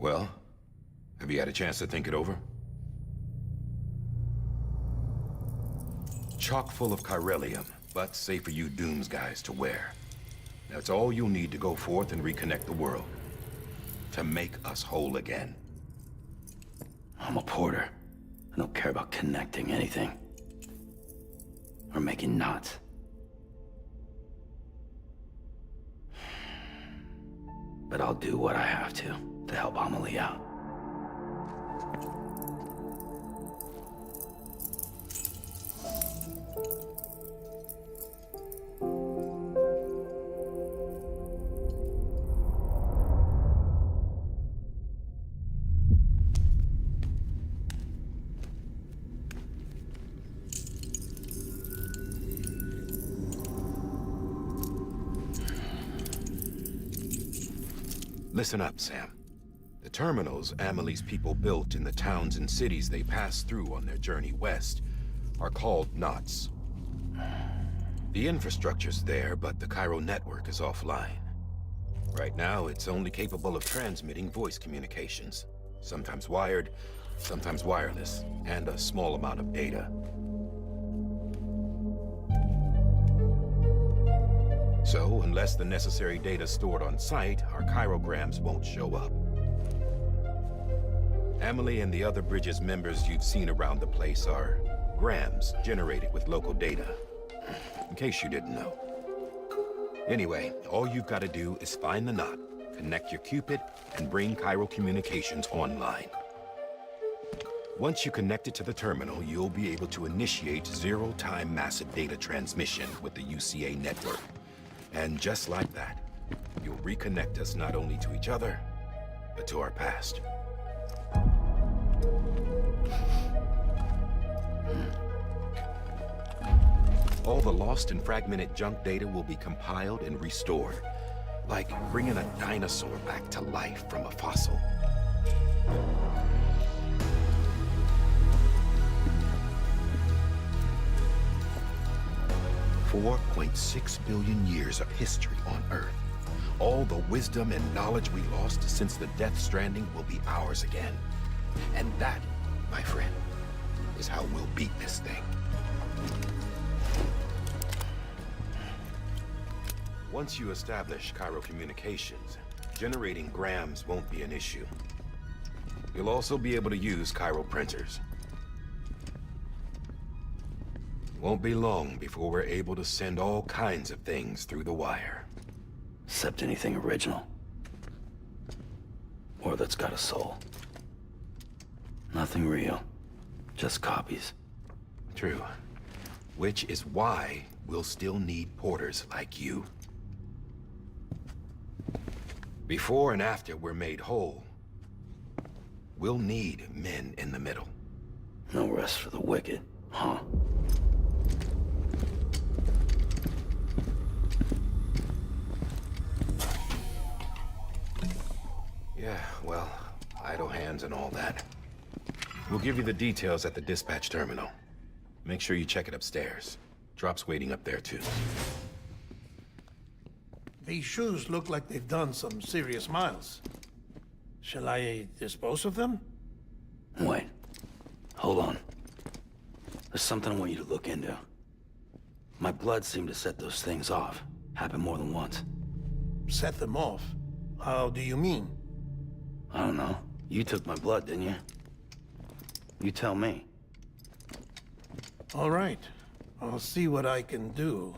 Well, have you had a chance to think it over? Chock full of chiralium, but safe for you Dooms guys to wear. That's all you'll need to go forth and reconnect the world. To make us whole again. I'm a porter. I don't care about connecting anything. Or making knots. But I'll do what I have to help Amelie out. Listen up, Sam. The terminals Amelie's people built in the towns and cities they passed through on their journey west are called knots. The infrastructure's there, but the Cairo network is offline. Right now, it's only capable of transmitting voice communications. Sometimes wired, sometimes wireless, and a small amount of data. So, unless the necessary data stored on site, our chirograms won't show up. Amelie and the other Bridges members you've seen around the place are grams generated with local data. In case you didn't know. Anyway, all you've got to do is find the knot, connect your Cupid, and bring Cairo communications online. Once you connect it to the terminal, you'll be able to initiate zero-time massive data transmission with the UCA network. And just like that, you'll reconnect us not only to each other, but to our past. All the lost and fragmented junk data will be compiled and restored, like bringing a dinosaur back to life from a fossil. $4.6 billion years of history on Earth. All the wisdom and knowledge we lost since the death Stranding will be ours again. And that, my friend, is how we'll beat this thing. Once you establish Cairo communications, generating grams won't be an issue. You'll also be able to use Cairo printers. Won't be long before we're able to send all kinds of things through the wire. Except anything original. Or that's got a soul. Nothing real. Just copies. True. Which is why we'll still need porters like you. Before and after we're made whole, we'll need men in the middle. No rest for the wicked, huh? Yeah, well, idle hands and all that. We'll give you the details at the dispatch terminal. Make sure you check it upstairs. Drop's waiting up there, too. These shoes look like they've done some serious miles. Shall I dispose of them? Wait. Hold on. There's something I want you to look into. My blood seemed to set those things off. Happened more than once. Set them off? How do you mean? I don't know. You took my blood, didn't you? You tell me. All right. I'll see what I can do.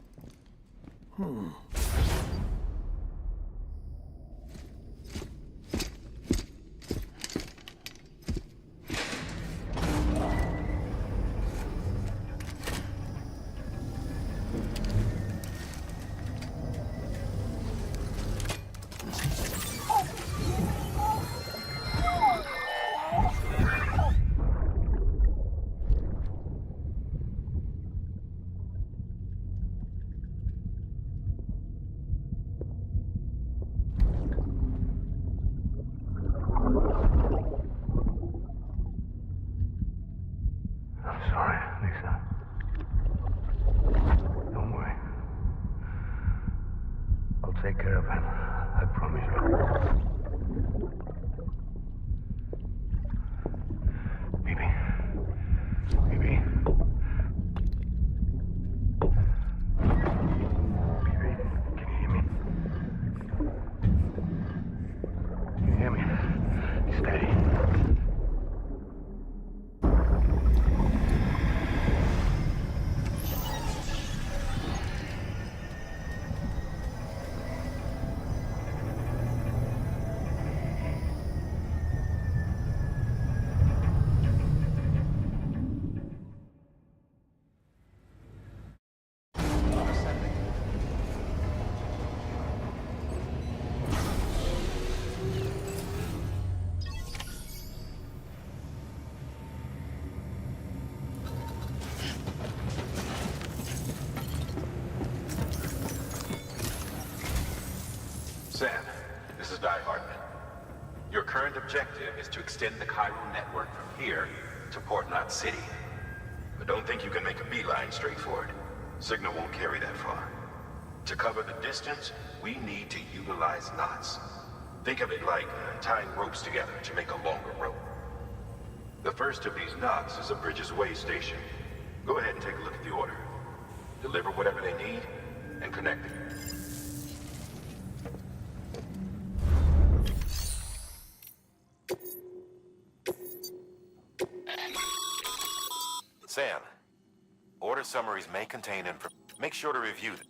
Take care of him. I promise you. Sam, this is Di Hartman. Your current objective is to extend the chiral network from here to Port Knot City. But don't think you can make a beeline straight for it. Signal won't carry that far. To cover the distance, we need to utilize knots. Think of it like tying ropes together to make a longer rope. The first of these knots is a Bridges Way station. Go ahead and take a look at the order. Deliver whatever they need, and connect it. Sam, order summaries may contain information. Make sure to review them.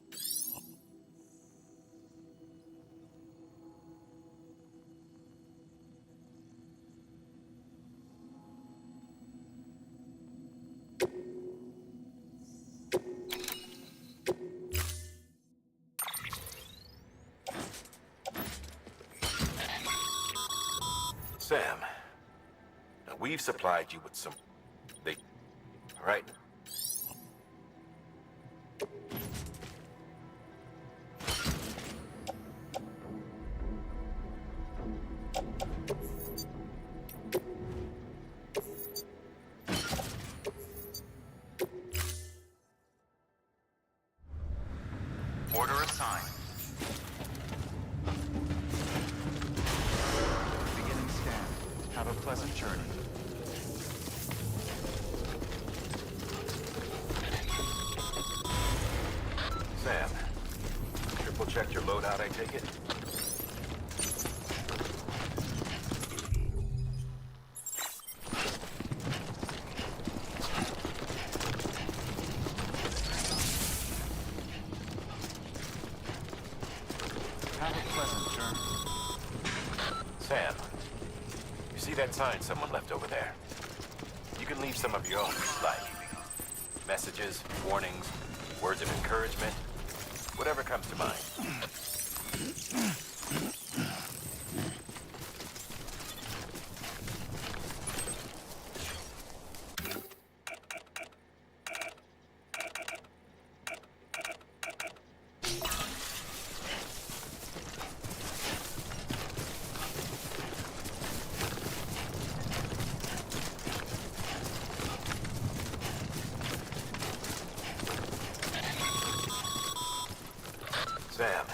Sam, now we've supplied you with some... Right. Order assigned. Beginning scan. Have a pleasant journey. Sam, triple check your loadout, I take it? Have a pleasant journey. Sam, you see that sign someone left over there? You can leave some of your own, like messages, warnings, words of encouragement, whatever comes to mind. Sam,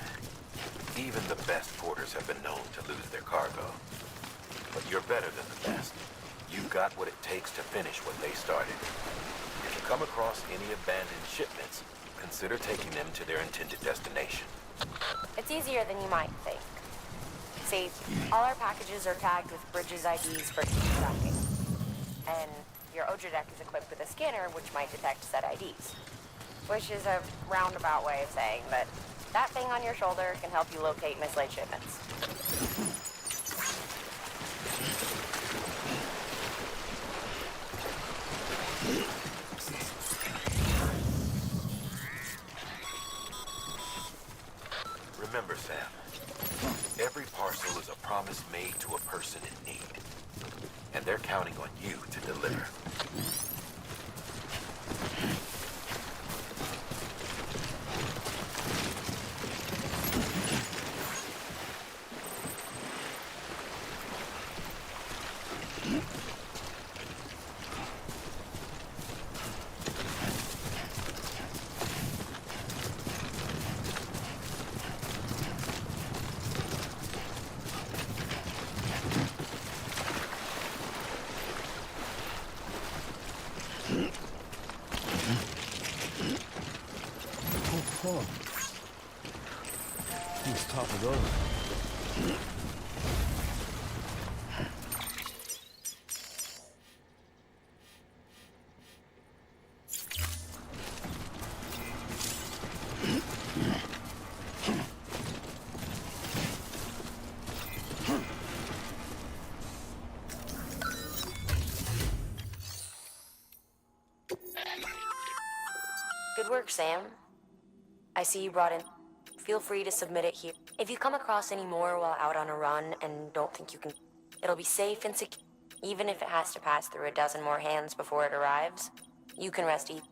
even the best porters have been known to lose their cargo. But you're better than the best. You've got what it takes to finish what they started. If you come across any abandoned shipments, consider taking them to their intended destination. It's easier than you might think. See, all our packages are tagged with Bridges IDs for tracking. And your OJ deck is equipped with a scanner which might detect said IDs. Which is a roundabout way of saying that that thing on your shoulder can help you locate mislaid shipments. Remember, Sam, every parcel is a promise made to a person in need. And they're counting on you to deliver. Oh, who's top of those? Good work, Sam. I see you brought in. Feel free to submit it here. If you come across any more while out on a run and don't think you can, it'll be safe and secure. Even if it has to pass through a dozen more hands before it arrives, you can rest easy.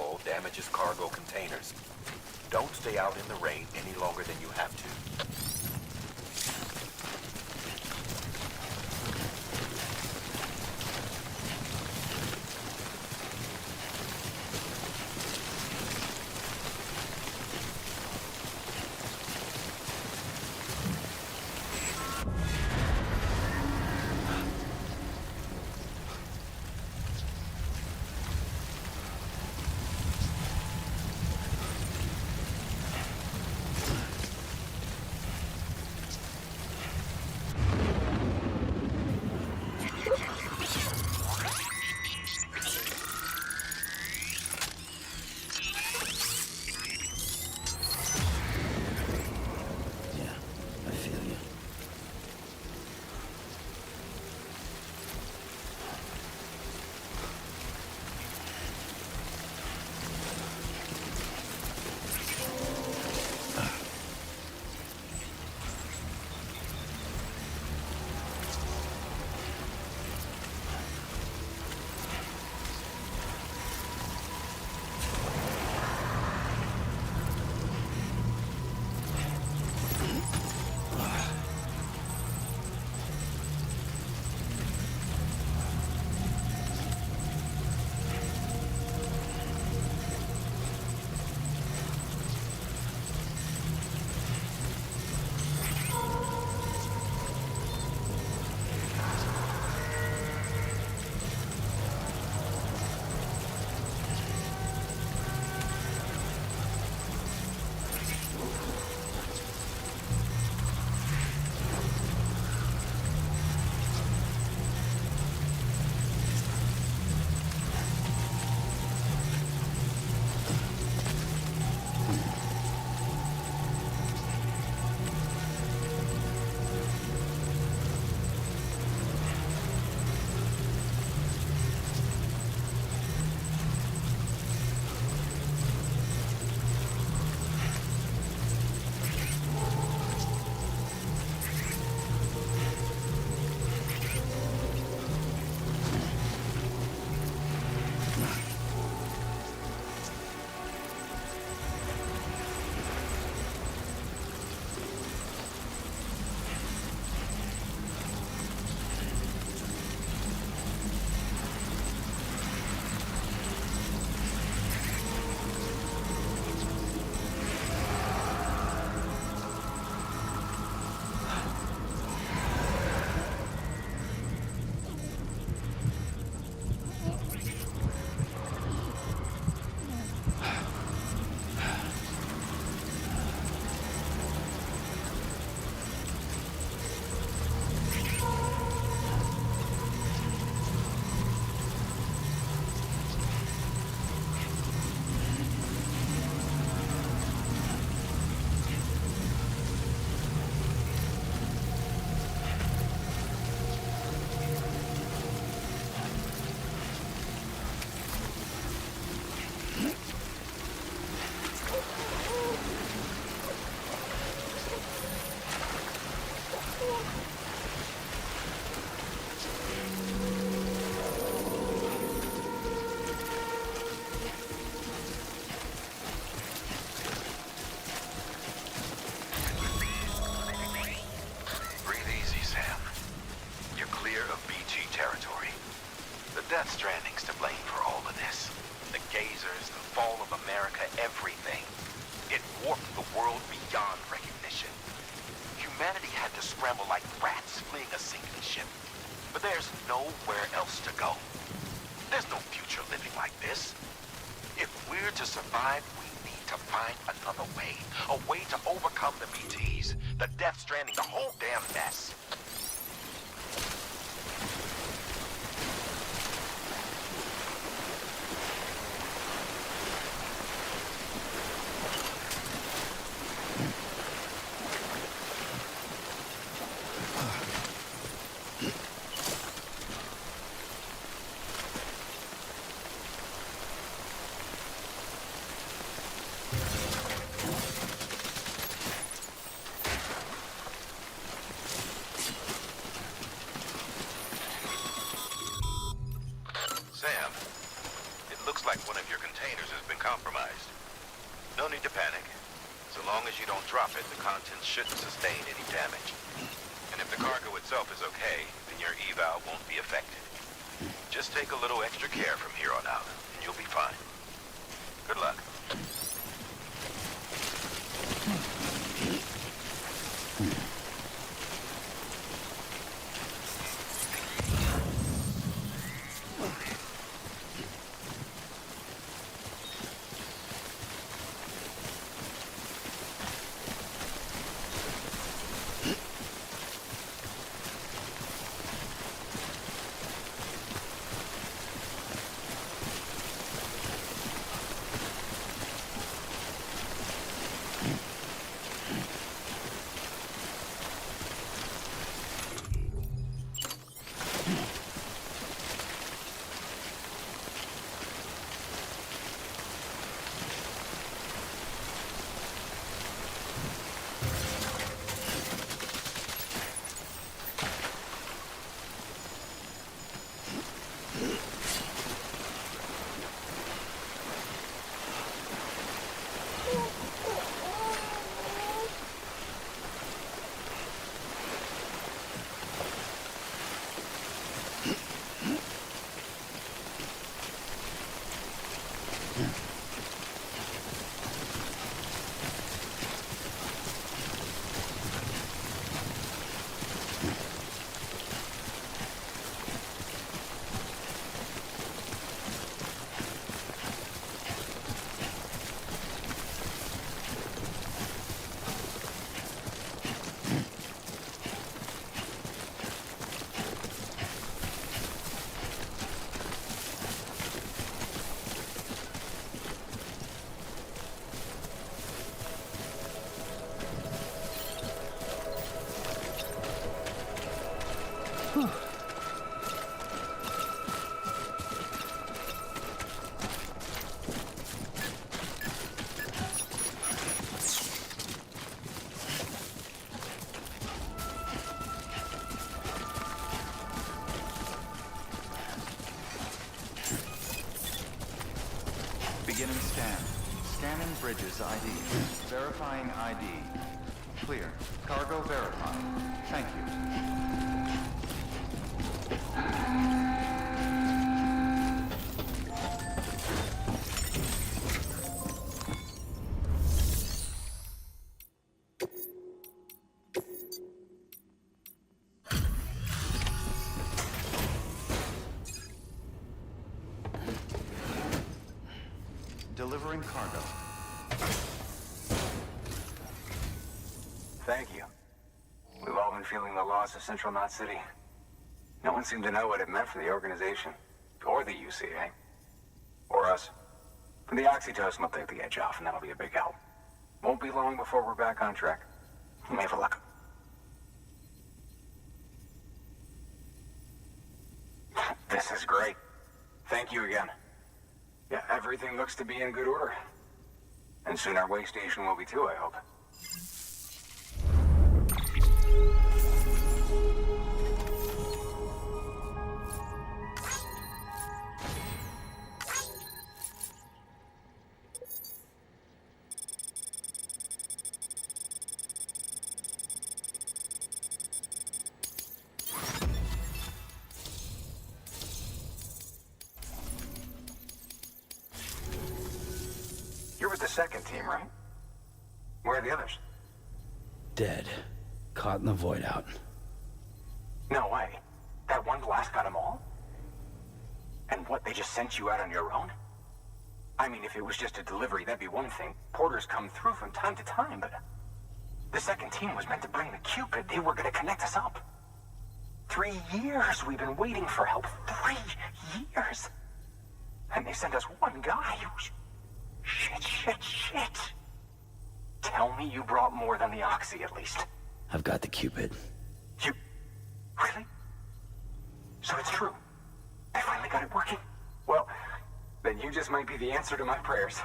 rainfall damages cargo containers. Don't stay out in the rain any longer than you have to. Yeah, I feel you. Stranding's to blame for all of this. The gazers, the fall of America, everything. It warped the world beyond recognition. Humanity had to scramble like rats fleeing a sinking ship. But there's nowhere else to go. There's no future living like this. If we're to survive, we need to find another way. A way to overcome the BTs, the Death Stranding, the whole damn mess. long as you don't drop it, the contents shouldn't sustain any damage. And if the cargo itself is okay, then your eval won't be affected. Just take a little extra care from here on out, and you'll be fine. Good luck. Beginning scan. Scanning bridges ID. Verifying ID. Clear. Cargo verified. Thank you. Delivering cargo. Thank you. We've all been feeling the loss of Central Knot City. No one seemed to know what it meant for the organization. Or the UCA. Or us. For the oxytocin will take the edge off, and that'll be a big help. Won't be long before we're back on track. You may have a luck. This is great. Thank you again. Yeah, everything looks to be in good order. And soon our way station will be too, I hope. You're with the second team, right? Where are the others? Dead. Caught in the void out. No way. That one blast got them all? And what, they just sent you out on your own? I mean, if it was just a delivery, that'd be one thing. Porters come through from time to time, but... The second team was meant to bring the Cupid. They were gonna connect us up. 3 years we've been waiting for help. 3 years! And they sent us one guy who's... Shit. Tell me you brought more than the Oxy, at least. I've got the Cupid. You... Really? So it's true. I finally got it working. Well, then you just might be the answer to my prayers.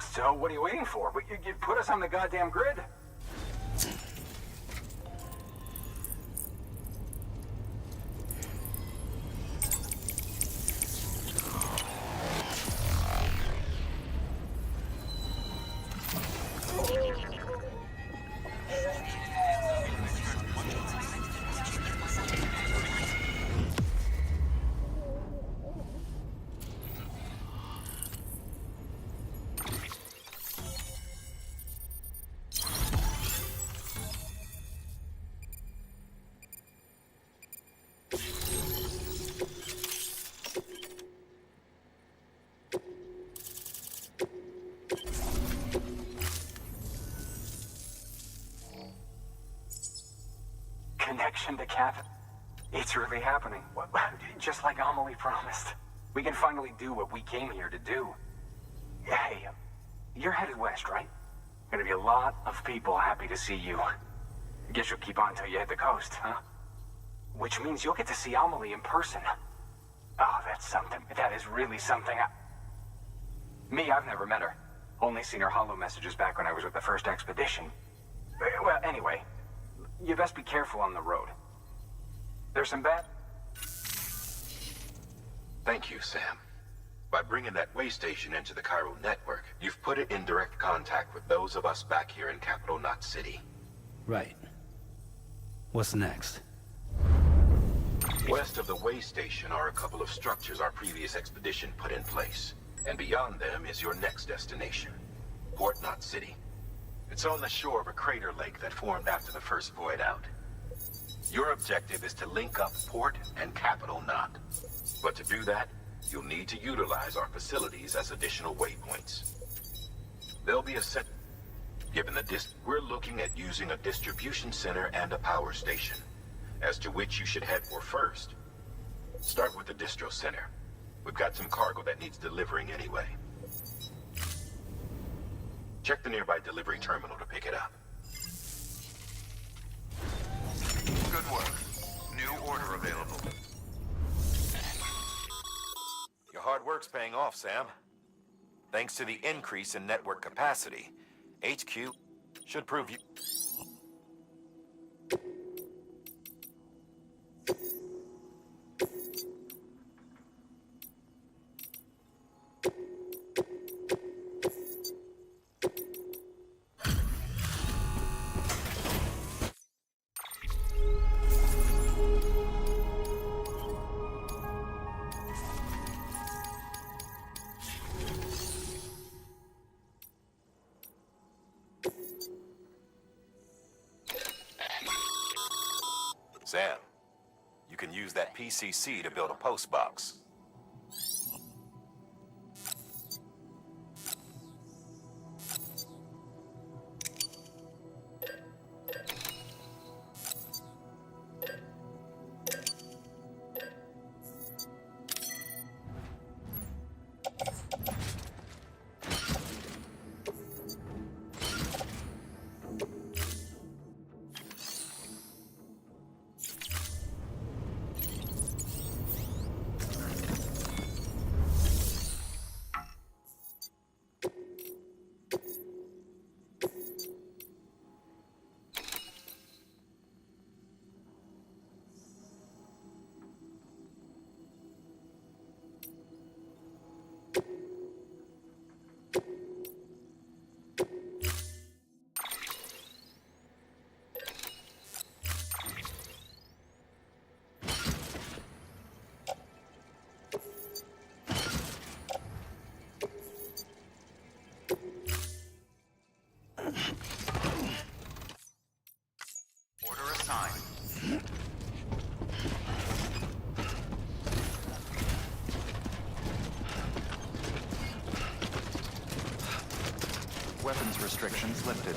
So what are you waiting for? You put us on the goddamn grid. Connection to Cap. It's really happening. Just like Amelie promised. We can finally do what we came here to do. Hey, you're headed west, right? Gonna be a lot of people happy to see you. Guess you'll keep on till you hit the coast, huh? Which means you'll get to see Amelie in person. Oh, that's something. That is really something. Me, I've never met her. Only seen her holo messages back when I was with the first expedition. Well, anyway, you best be careful on the road. There's some bad... Thank you, Sam. By bringing that way station into the Cairo network, you've put it in direct contact with those of us back here in Capital Knot City. Right. What's next? West of the way station are a couple of structures our previous expedition put in place. And beyond them is your next destination, Port Knot City. It's on the shore of a crater lake that formed after the first void out. Your objective is to link up Port and Capital Knot. But to do that, you'll need to utilize our facilities as additional waypoints. There'll be a set... Given the we're looking at using a distribution center and a power station, as to which you should head for first. Start with the distro center. We've got some cargo that needs delivering anyway. Check the nearby delivery terminal to pick it up. Good work. New order available. Your hard work's paying off, Sam. Thanks to the increase in network capacity, HQ should prove you... Sam, you can use that PCC to build a post box. Order assigned. Weapons restrictions lifted.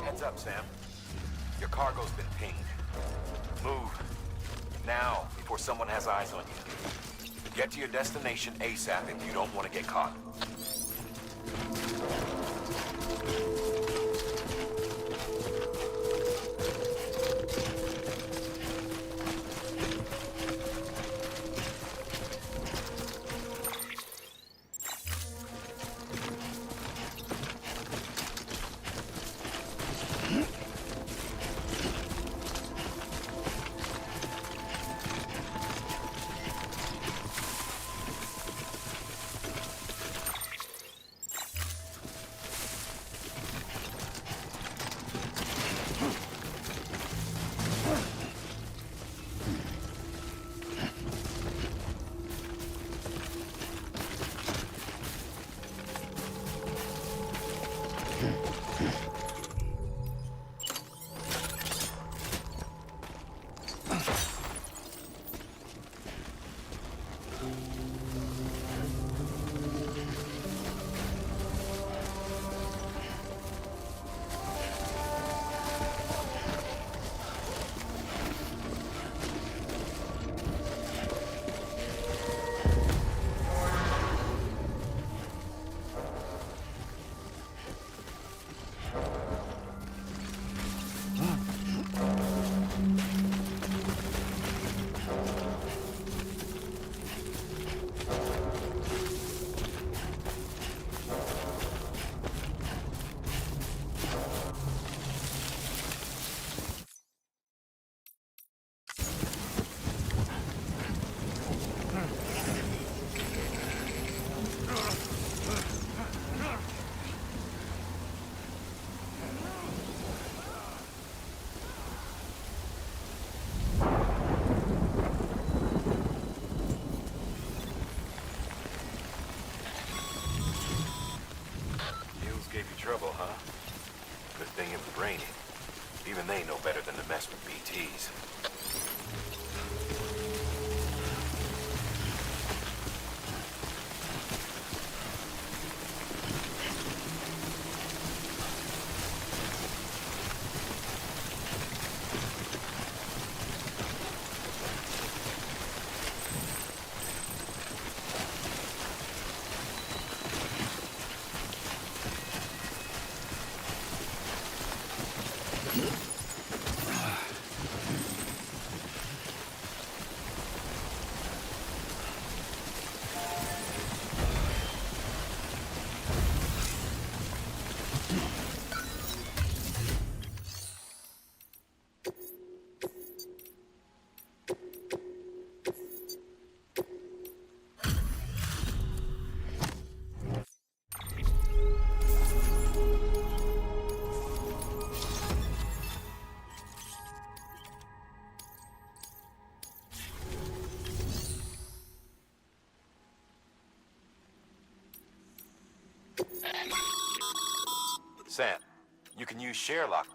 Heads up, Sam. Your cargo's been pinged. Move. Now, before someone has eyes on you. Get to your destination ASAP if you don't want to get caught. Trouble, huh? Good thing it was raining. Even they know better than to mess with BTs. Sam, you can use share lock.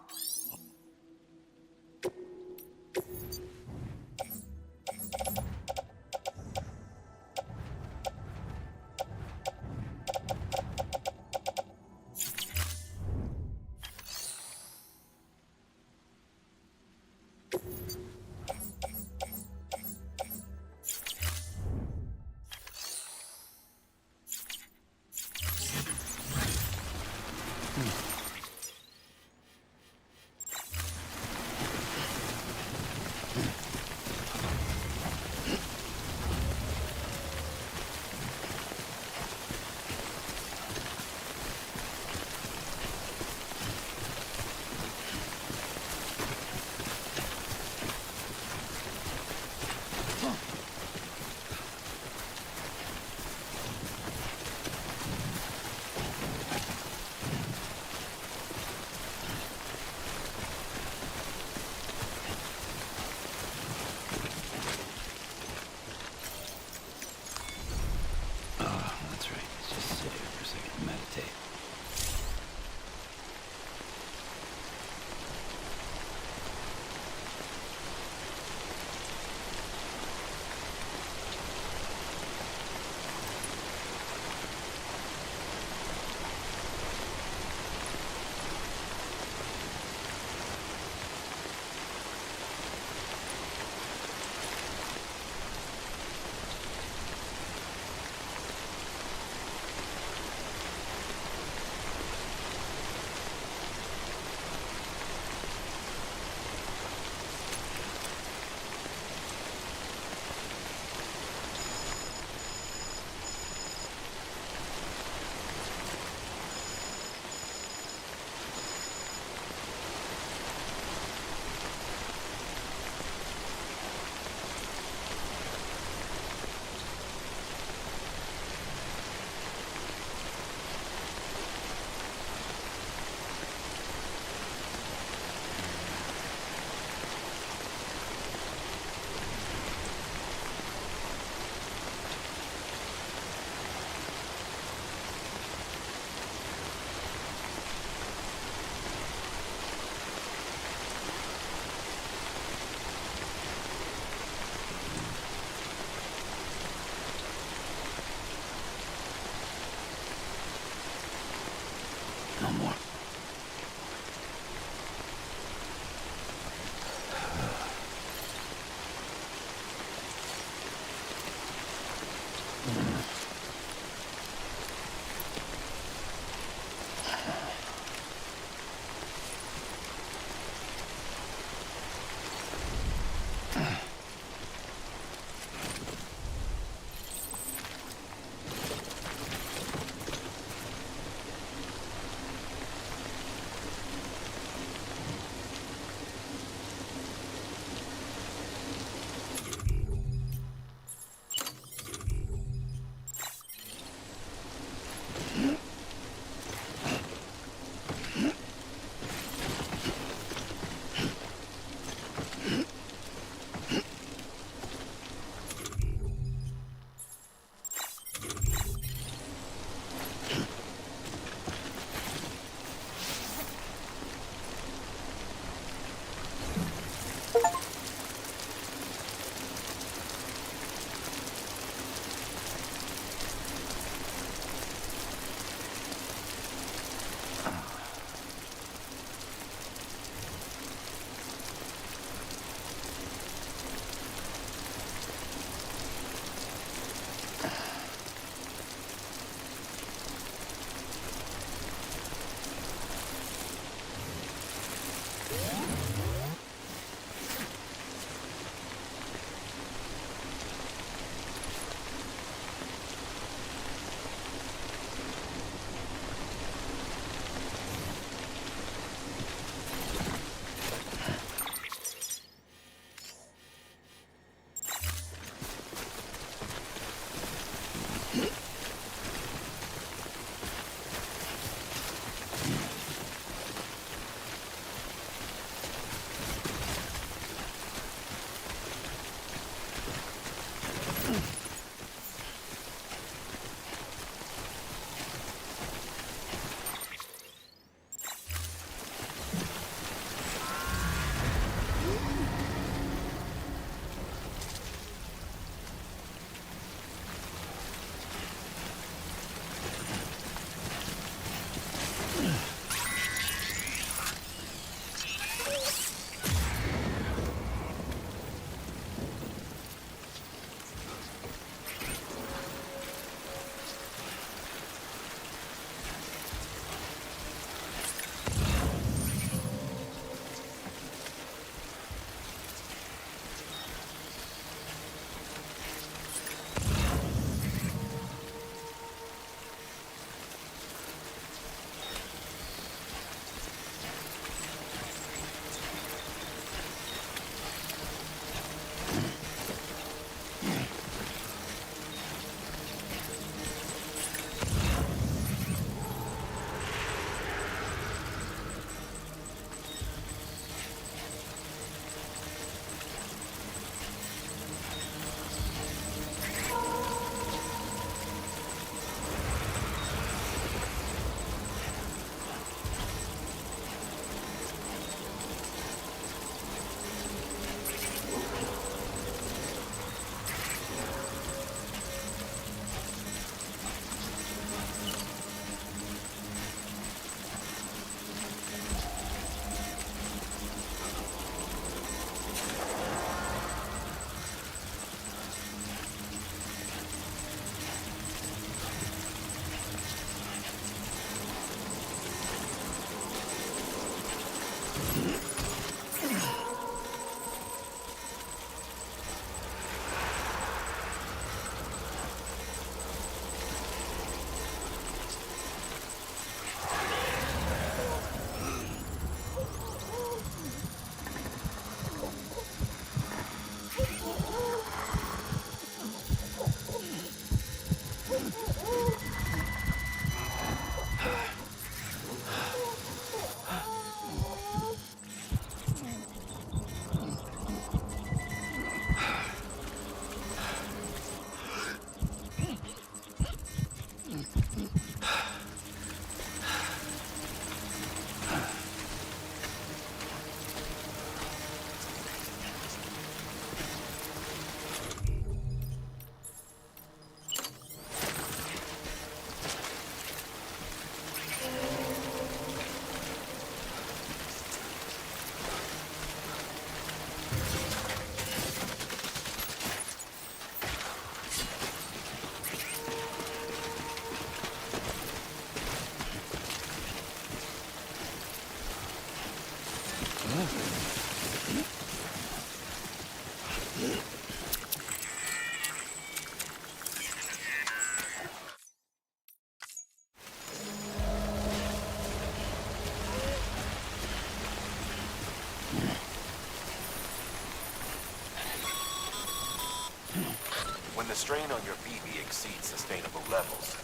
When the strain on your BB exceeds sustainable levels,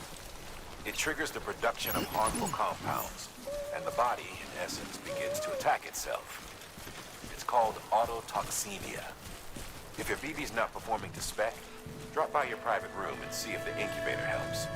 it triggers the production of harmful compounds, and the body, in essence, begins to attack itself. It's called autotoxemia. If your BB's not performing to spec, drop by your private room and see if the incubator helps.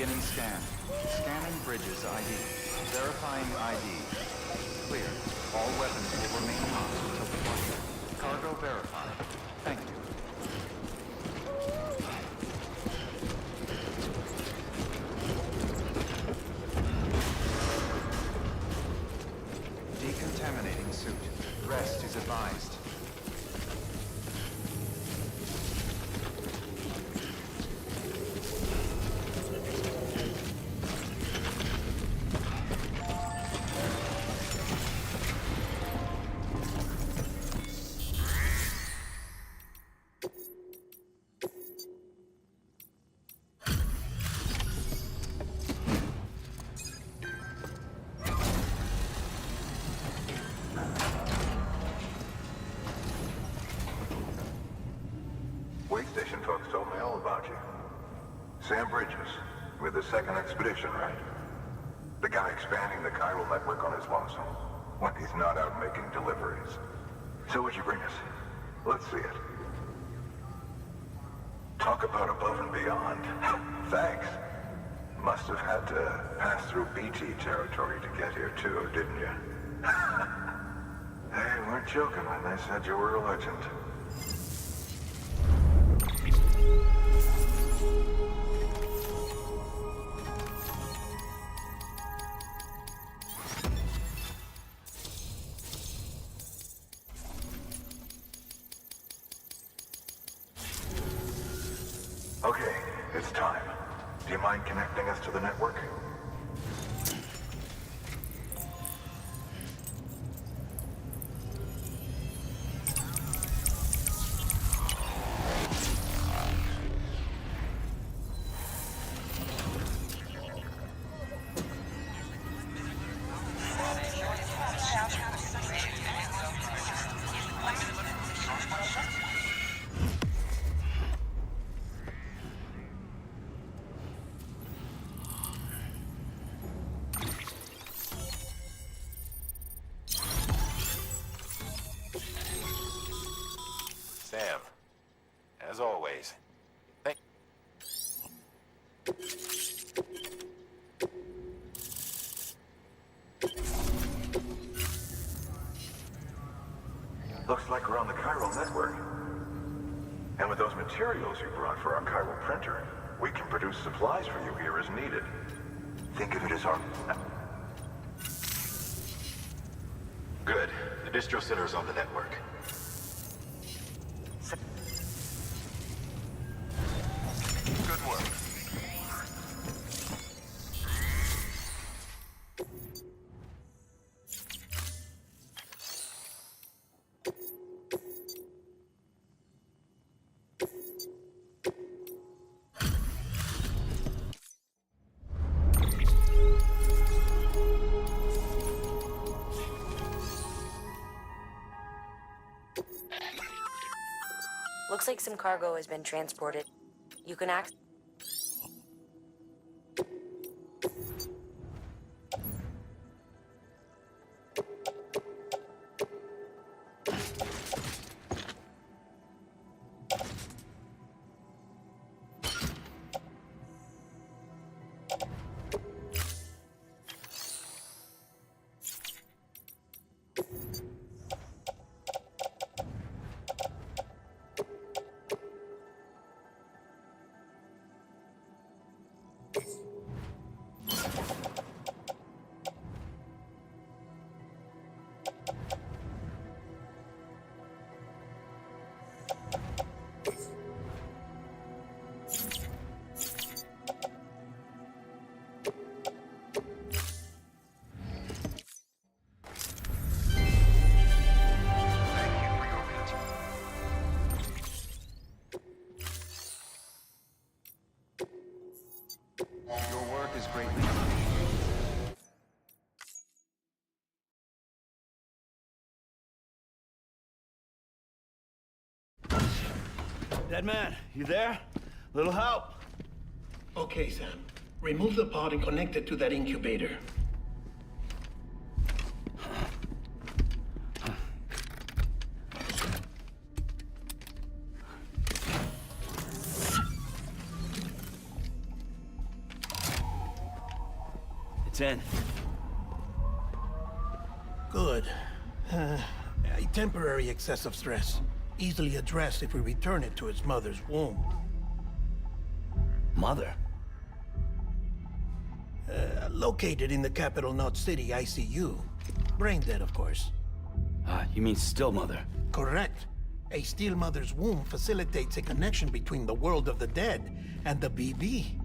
Beginning scan. Scanning bridges ID. Verifying ID. Clear. All weapons will remain hot until departure. Cargo verified. Thank you. Decontaminating suit. Rest is advised. Way station folks told me all about you. Sam Bridges, with the second expedition, right? The guy expanding the chiral network on his lonesome, when he's not out making deliveries. So what'd you bring us? Let's see it. Talk about above and beyond. Thanks. Must have had to pass through BT territory to get here too, didn't you? They weren't joking when they said you were a legend. Okay, it's time. Do you mind connecting us to the network? Sam, as always, thank... Looks like we're on the chiral network. And with those materials you brought for our chiral printer, we can produce supplies for you here as needed. Think of it as our... Good. The distro center's on the network. Good work. Looks like some cargo has been transported. You can act. Your work is greatly appreciated. Dead man, you there? Little help? Okay, Sam. Remove the pod and connect it to that incubator. in. Good. A temporary excess of stress. Easily addressed if we return it to its mother's womb. Mother? Located in the capital Knot City ICU. Brain dead, of course. You mean still mother? Correct. A still mother's womb facilitates a connection between the world of the dead and the BB.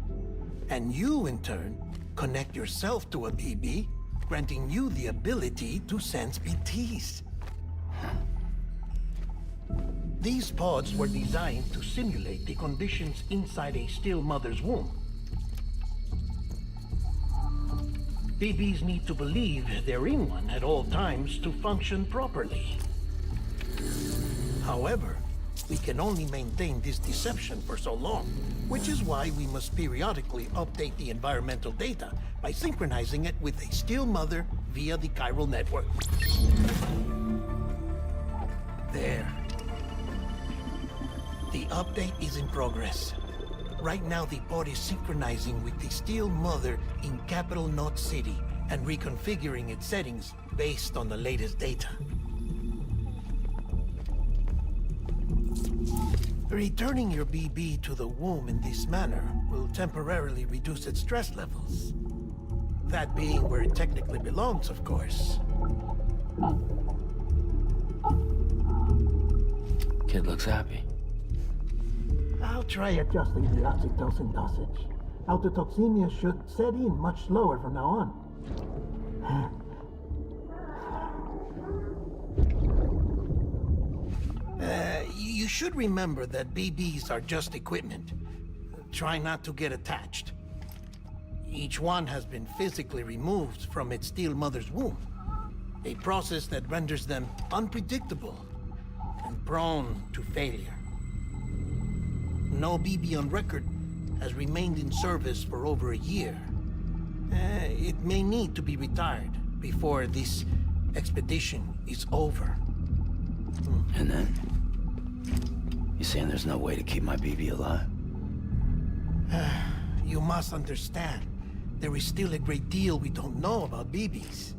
And you, in turn, connect yourself to a BB, granting you the ability to sense BTs. These pods were designed to simulate the conditions inside a still mother's womb. BBs need to believe they're in one at all times to function properly. However, we can only maintain this deception for so long, which is why we must periodically update the environmental data by synchronizing it with a still mother via the chiral network. There. The update is in progress. Right now, the pod is synchronizing with the still mother in capital Knot City and reconfiguring its settings based on the latest data. Returning your BB to the womb in this manner will temporarily reduce its stress levels. That being where it technically belongs, of course. Kid looks happy. I'll try adjusting the oxytocin dosage. Autotoxemia should set in much slower from now on. You should remember that BBs are just equipment. Try not to get attached. Each one has been physically removed from its still mother's womb. A process that renders them unpredictable and prone to failure. No BB on record has remained in service for over a year. It may need to be retired before this expedition is over. And then? You saying there's no way to keep my BB alive? You must understand, there is still a great deal we don't know about BBs.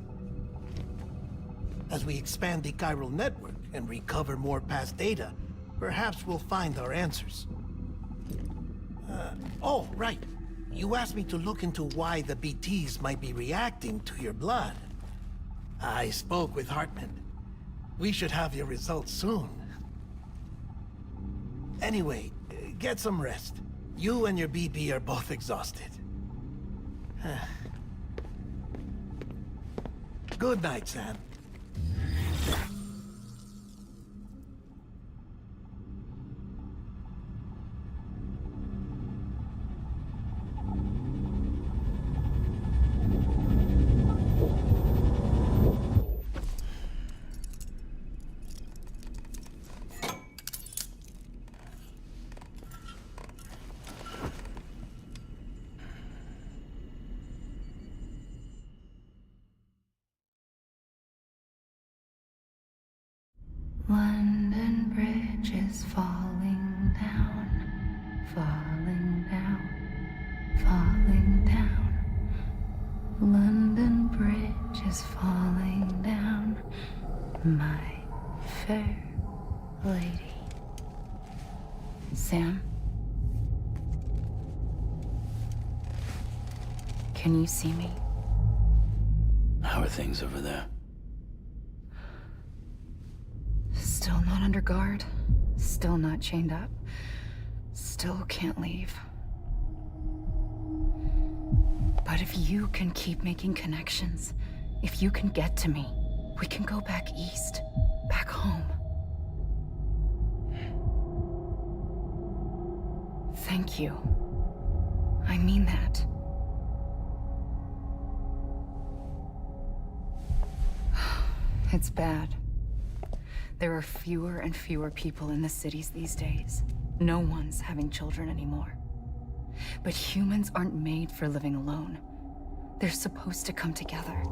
As we expand the chiral network and recover more past data, perhaps we'll find our answers. Oh, right. You asked me to look into why the BTs might be reacting to your blood. I spoke with Hartman. We should have your results soon. Anyway, get some rest. You and your BB are both exhausted. Good night, Sam. London Bridge is falling down, falling down, falling down. London Bridge is falling down, my fair lady. Sam? Can you see me? How are things over there? Still not under guard, still not chained up, still can't leave. But if you can keep making connections, if you can get to me, we can go back east, back home. Thank you. I mean that. It's bad. There are fewer and fewer people in the cities these days. No one's having children anymore. But humans aren't made for living alone. They're supposed to come together,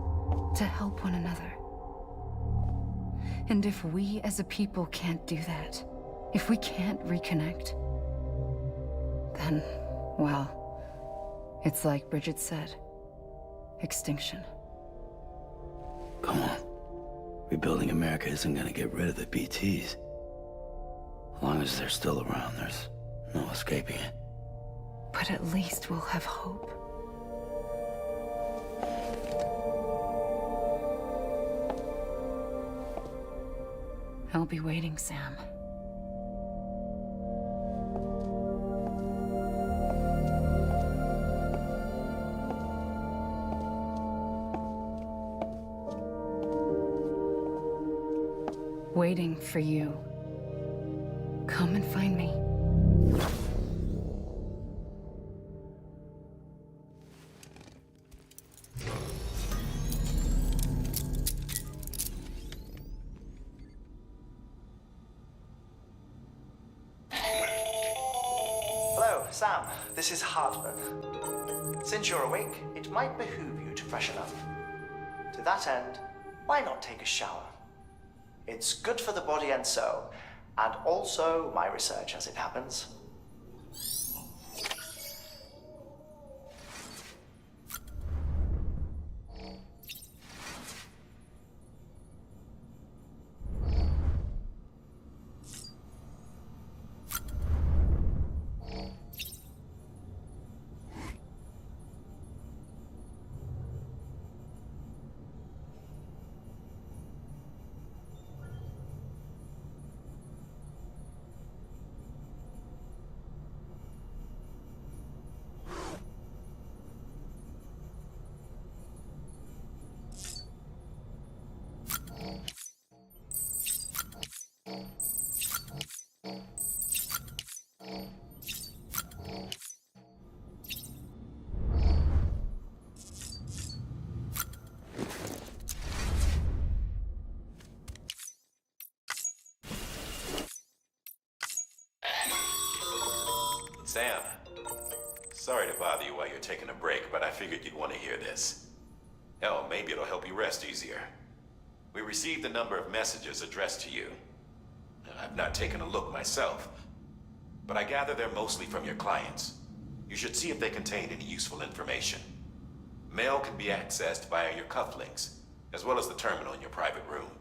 to help one another. And if we as a people can't do that, if we can't reconnect, then, well, it's like Bridget said. extinction. Come on. Rebuilding America isn't gonna get rid of the BTs. As long as they're still around, there's no escaping it. But at least we'll have hope. I'll be waiting, Sam. Waiting for you. Come and find me. Hello, Sam. This is Hartman. Since you're awake, it might behoove you to freshen up. To that end, why not take a shower? It's good for the body and soul, and also my research as it happens. Sam, sorry to bother you while you're taking a break, but I figured you'd want to hear this. Hell, maybe it'll help you rest easier. We received a number of messages addressed to you. I've not taken a look myself, but I gather they're mostly from your clients. You should see if they contain any useful information. Mail can be accessed via your cufflinks, as well as the terminal in your private room.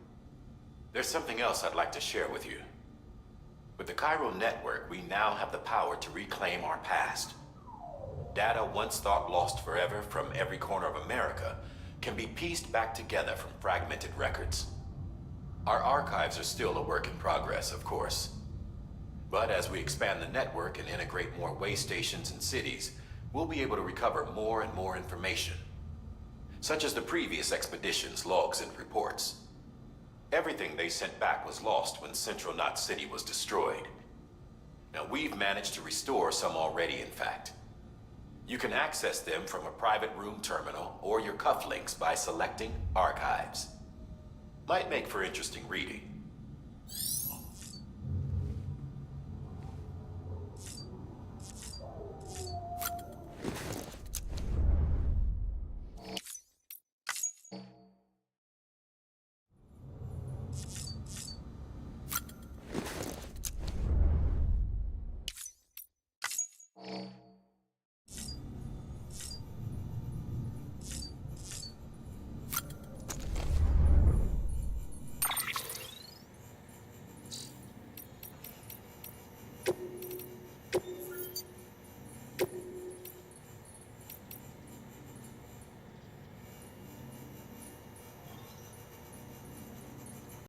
There's something else I'd like to share with you. With the Chiral network, we now have the power to reclaim our past. Data once thought lost forever from every corner of America can be pieced back together from fragmented records. Our archives are still a work in progress, of course. But as we expand the network and integrate more way stations and cities, we'll be able to recover more and more information, such as the previous expedition's logs and reports. Everything they sent back was lost when Central Knot City was destroyed. Now, we've managed to restore some already, in fact. You can access them from a private room terminal or your cufflinks by selecting Archives. Might make for interesting reading.